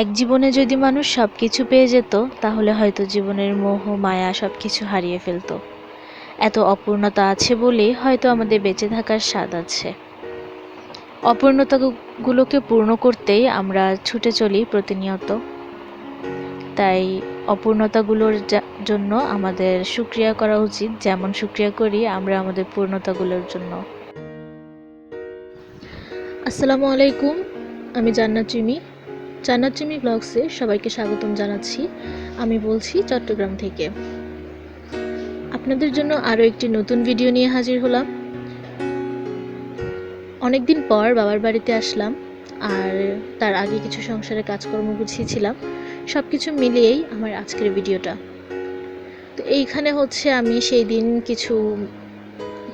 এক জীবনে যদি মানুষ সব কিছু পেয়ে যেত তাহলে হয়তো জীবনের মোহ মায়া সব কিছু হারিয়ে ফেলতো। এত অপূর্ণতা আছে বলেই হয়তো আমাদের বেঁচে থাকার স্বাদ আছে। অপূর্ণতাগুলোকে পূর্ণ করতেই আমরা ছুটে চলি প্রতিনিয়ত। তাই অপূর্ণতাগুলোর জন্য আমাদের শুকরিয়া করা উচিত, যেমন শুকরিয়া করি আমরা আমাদের পূর্ণতাগুলোর জন্য। আসসালামু আলাইকুম, আমি জান্নাত চিমি ব্লগসে সবাইকে স্বাগতম জানাচ্ছি। আমি বলছি চট্টগ্রাম থেকে। আপনাদের জন্য আরও একটি নতুন ভিডিও নিয়ে হাজির হলাম। অনেকদিন পর বাবার বাড়িতে আসলাম, আর তার আগে কিছু সংসারে কাজকর্ম গুছিয়েছিলাম। সব কিছু মিলিয়েই আমার আজকের ভিডিওটা। তো এইখানে হচ্ছে আমি সেই দিন কিছু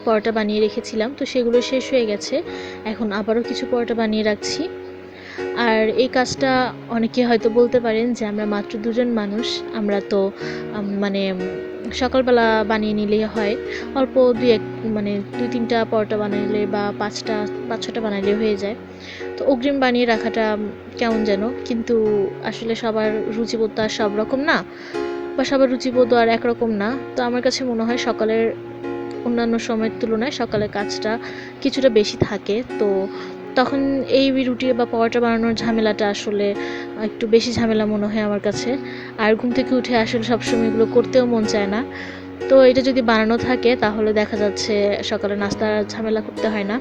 পরোটা বানিয়ে রেখেছিলাম, তো সেগুলো শেষ হয়ে গেছে। এখন আবারও কিছু পরোটা বানিয়ে রাখছি। আর এই কাজটা অনেকে হয়তো বলতে পারেন যে আমরা মাত্র দুজন মানুষ, আমরা তো মানে সকালবেলা বানিয়ে নিলেই হয়, অল্প দুই তিনটা পরোটা বানাইলে বা পাঁচ ছটা বানাইলে হয়ে যায়। তো অগ্রিম বানিয়ে রাখাটা কেমন যেন, কিন্তু আসলে সবার রুচিবোধ তো আর সব রকম না, বা সবার রুচিবোধ আর একরকম না। তো আমার কাছে মনে হয় সকালের অন্যান্য সময়ের তুলনায় সকালের কাজটা কিছুটা বেশি থাকে। তো তখন এই রুটি বা পরোটা বানানোর ঝামেলাটা আসলে একটু বেশি ঝামেলা মনে হয় আমার কাছে। আর ঘুম থেকে উঠে আসলে সবসময় এগুলো করতেও মন চায় না। তো এটা যদি বানানো থাকে তাহলে দেখা যাচ্ছে সকালে নাস্তার ঝামেলা করতে হয় না।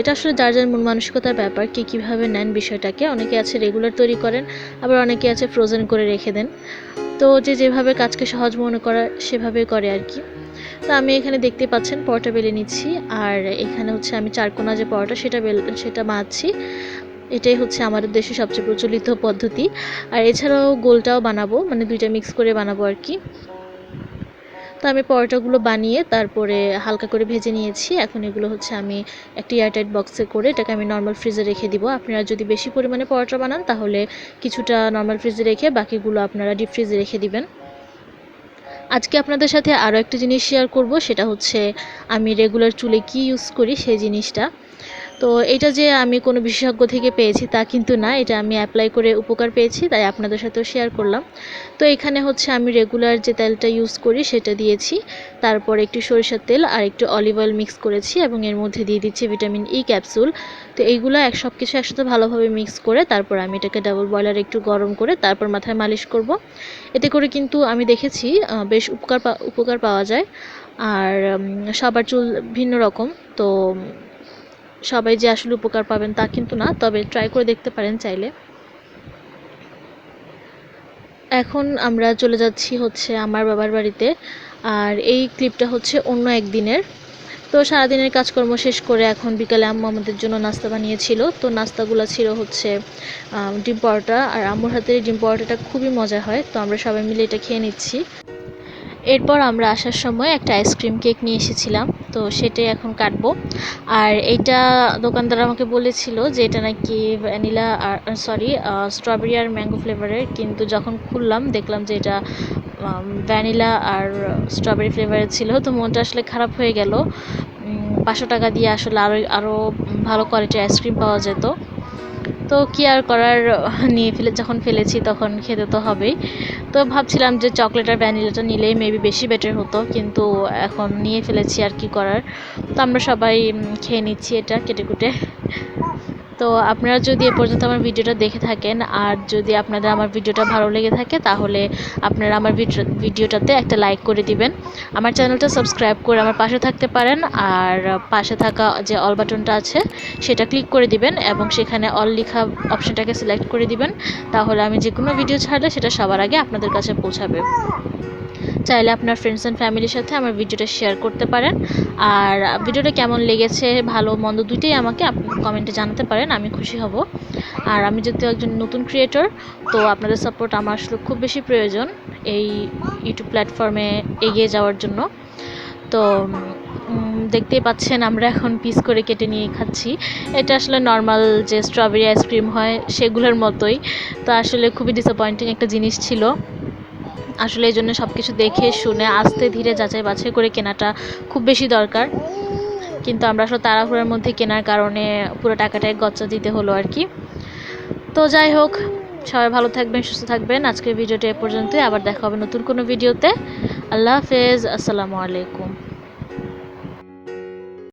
এটা আসলে যার যার মন মানসিকতার ব্যাপার, কে কীভাবে নেন বিষয়টাকে। অনেকে আছে রেগুলার তৈরি করেন, আবার অনেকে আছে ফ্রোজেন করে রেখে দেন। তো যে যেভাবে কাজকে সহজ মনে করা সেভাবে করে আর কি। তো আমি এখানে দেখতে পাচ্ছেন পরোটা বেলে নিচ্ছি, আর এখানে হচ্ছে আমি চারকোনা যে পরোটা সেটা মাখছি। এটাই হচ্ছে আমাদের দেশে সবচেয়ে প্রচলিত পদ্ধতি। আর এছাড়াও গোলটাও বানাবো, মানে দুইটা মিক্স করে বানাবো আর কি। তো আমি পরোটাগুলো বানিয়ে তারপরে হালকা করে ভেজে নিয়েছি। এখন এগুলো হচ্ছে আমি একটা এয়ারটাইট বক্সে করে এটাকে আমি নর্মাল ফ্রিজে রেখে দিব। আপনারা যদি বেশি পরিমাণে পরোটা বানান তাহলে কিছুটা নর্মাল ফ্রিজে রেখে বাকিগুলো আপনারা ডিপ ফ্রিজে রেখে দিবেন। আজকে আপনাদের সাথে আরও একটা জিনিস শেয়ার করব, সেটা হচ্ছে আমি রেগুলার চুলে কি ইউজ করি সেই জিনিসটা। তো এটা যে আমি কোনো বিশেষজ্ঞ থেকে পেয়েছি তা কিন্তু না, এটা আমি অ্যাপ্লাই করে উপকার পেয়েছি, তাই আপনাদের সাথেও শেয়ার করলাম। তো এখানে হচ্ছে আমি রেগুলার যে তেলটা ইউজ করি সেটা দিয়েছি, তারপর একটু সরিষার তেল আর একটু অলিভ অয়েল মিক্স করেছি এবং এর মধ্যে দিয়ে দিচ্ছি ভিটামিন ই ক্যাপসুল। তো এইগুলো সব কিছু একসাথে ভালোভাবে মিক্স করে তারপর আমি এটাকে ডাবল বয়লারে একটু গরম করে তারপর মাথায় মালিশ করব। এতে করে কিন্তু আমি দেখেছি বেশ উপকার পাওয়া যায়। আর সবার চুল ভিন্ন রকম, তো সবাই যে আসলে উপকার পাবেন তা কিন্তু না, তবে ট্রাই করে দেখতে পারেন চাইলে। এখন আমরা চলে যাচ্ছি হচ্ছে আমার বাবার বাড়িতে, আর এই ক্লিপটা হচ্ছে অন্য একদিনের। তো সারাদিনের কাজকর্ম শেষ করে এখন বিকালে আম্মু আমাদের জন্য নাস্তা বানিয়েছিল। তো নাস্তাগুলো ছিল হচ্ছে ডিম পরোটা, আর আম্মুর হাতের ডিম পরোটাটা খুবই মজা হয়, তো আমরা সবাই মিলে এটা খেয়ে নিচ্ছি। এরপর আমরা আসার সময় একটা আইসক্রিম কেক নিয়ে এসেছিলাম, তো সেটাই এখন কাটবো। আর এইটা দোকানদার আমাকে বলেছিল যে এটা নাকি ভ্যানিলা আর স্ট্রবেরি আর ম্যাঙ্গো ফ্লেভারের, কিন্তু যখন খুললাম দেখলাম যে এটা ভ্যানিলা আর স্ট্রবেরি ফ্লেভারের ছিল। তো মনটা আসলে খারাপ হয়ে গেল। 500 টাকা দিয়ে আসলে আরও ভালো কোয়ালিটির আইসক্রিম পাওয়া যেত। তো কি আর করার, যখন ফেলেছি তখন খেতে তো হবেই। তো ভাবছিলাম যে চকলেট আর ভ্যানিলাটা নিলেই মেবি বেশি বেটার হতো, কিন্তু এখন নিয়ে ফেলেছি, আর কি করার। তো আমরা সবাই খেয়ে নিচ্ছি এটা কেটে কুটে। তো আপনারা যদি এ পর্যন্ত আমার ভিডিওটা দেখে থাকেন, আর যদি আপনাদের আমার ভিডিওটা ভালো লেগে থাকে, তাহলে আপনারা আমার ভিডিওটাতে একটা লাইক করে দিবেন। আমার চ্যানেলটা সাবস্ক্রাইব করে আমার পাশে থাকতে পারেন, আর পাশে থাকা যে অল বাটনটা আছে সেটা ক্লিক করে দিবেন এবং সেখানে অল লেখা অপশনটাকে সিলেক্ট করে দিবেন। তাহলে আমি যে কোনো ভিডিও ছাড়লে সেটা সবার আগে আপনাদের কাছে পৌঁছাবে। চাইলে আপনার ফ্রেন্ডস অ্যান্ড ফ্যামিলির সাথে আমার ভিডিওটা শেয়ার করতে পারেন। আর ভিডিওটা কেমন লেগেছে, ভালো মন্দ দুইটাই আমাকে আপনি কমেন্টে জানাতে পারেন, আমি খুশি হব। আর আমি যেহেতু একজন নতুন ক্রিয়েটর, তো আপনাদের সাপোর্ট আমার আসলে খুব বেশি প্রয়োজন এই ইউটিউব প্ল্যাটফর্মে এগিয়ে যাওয়ার জন্য। তো দেখতেই পাচ্ছেন আমরা এখন পিস করে কেটে নিয়ে খাচ্ছি। এটা আসলে নর্মাল যে স্ট্রবেরি আইসক্রিম হয় সেগুলোর মতোই। তো আসলে খুবই ডিসঅ্যাপয়েন্টিং একটা জিনিস ছিল। আসলে এই জন্য সব কিছু দেখে শুনে আস্তে ধীরে যাচাই বাছাই করে কেনাটা খুব বেশি দরকার, কিন্তু আমরা আসলে তাড়াহুড়োর মধ্যে কেনার কারণে পুরো টাকাটাই গচ্চা দিতে হলো আর কি। তো যাই হোক, সবাই ভালো থাকবেন, সুস্থ থাকবেন। আজকের ভিডিওটা এ পর্যন্তই, আবার দেখা হবে নতুন কোনো ভিডিওতে। আল্লাহ হাফেজ, আসসালামু আলাইকুম।